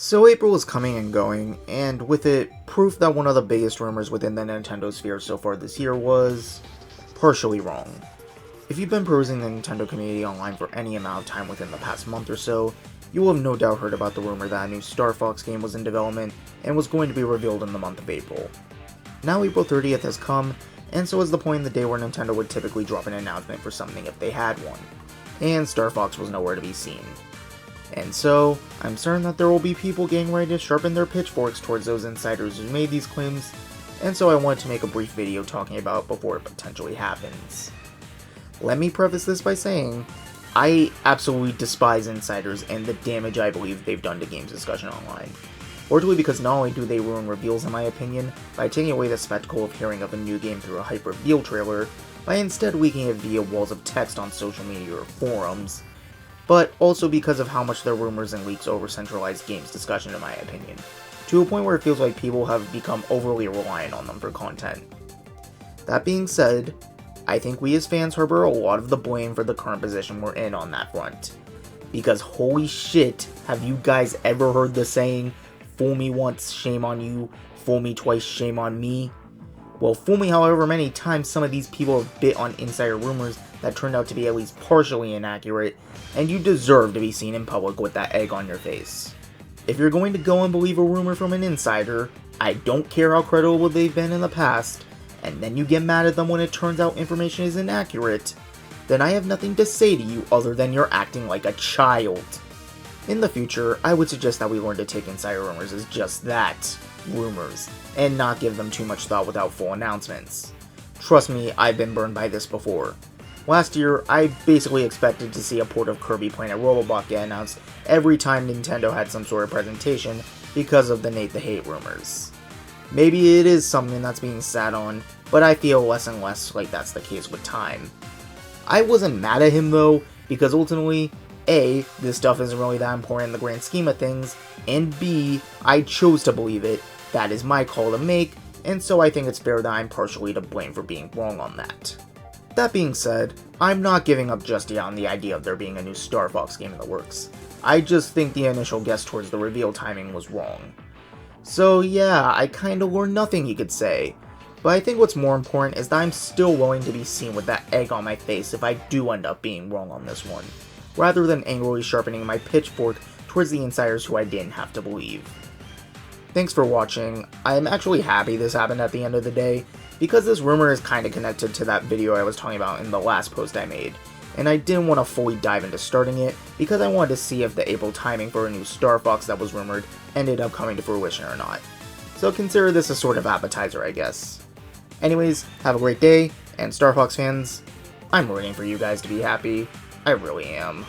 So April is coming and going, and with it, proof that one of the biggest rumors within the Nintendo sphere so far this year was partially wrong. If you've been perusing the Nintendo community online for any amount of time within the past month or so, you will have no doubt heard about the rumor that a new Star Fox game was in development and was going to be revealed in the month of April. Now April 30th has come, and so is the point in the day where Nintendo would typically drop an announcement for something if they had one, and Star Fox was nowhere to be seen. And so, I'm certain that there will be people getting ready to sharpen their pitchforks towards those insiders who made these claims, and so I wanted to make a brief video talking about it before it potentially happens. Let me preface this by saying, I absolutely despise insiders and the damage I believe they've done to games discussion online. Largely because not only do they ruin reveals in my opinion, by taking away the spectacle of hearing of a new game through a hype reveal trailer, by instead leaking it via walls of text on social media or forums, but also because of how much their rumors and leaks over-centralize games discussion in my opinion, to a point where it feels like people have become overly reliant on them for content. That being said, I think we as fans harbor a lot of the blame for the current position we're in on that front. Because holy shit, have you guys ever heard the saying, fool me once, shame on you, fool me twice, shame on me? Well, fool me however many times some of these people have bit on insider rumors that turned out to be at least partially inaccurate, and you deserve to be seen in public with that egg on your face. If you're going to go and believe a rumor from an insider, I don't care how credible they've been in the past, and then you get mad at them when it turns out information is inaccurate, then I have nothing to say to you other than you're acting like a child. In the future, I would suggest that we learn to take insider rumors as just that, rumors, and not give them too much thought without full announcements. Trust me, I've been burned by this before. Last year, I basically expected to see a port of Kirby Planet Robobot get announced every time Nintendo had some sort of presentation because of the Nate the Hate rumors. Maybe it is something that's being sat on, but I feel less and less like that's the case with time. I wasn't mad at him though, because ultimately, A, this stuff isn't really that important in the grand scheme of things, and B, I chose to believe it, that is my call to make, and so I think it's fair that I'm partially to blame for being wrong on that. That being said, I'm not giving up just yet on the idea of there being a new Star Fox game in the works. I just think the initial guess towards the reveal timing was wrong. So yeah, I kinda learned nothing you could say, but I think what's more important is that I'm still willing to be seen with that egg on my face if I do end up being wrong on this one, rather than angrily sharpening my pitchfork towards the insiders who I didn't have to believe. Thanks for watching. I'm actually happy this happened at the end of the day, because this rumor is kinda connected to that video I was talking about in the last post I made, and I didn't want to fully dive into starting it because I wanted to see if the April timing for a new Star Fox that was rumored ended up coming to fruition or not. So consider this a sort of appetizer, I guess. Anyways, have a great day, and Star Fox fans, I'm rooting for you guys to be happy. I really am.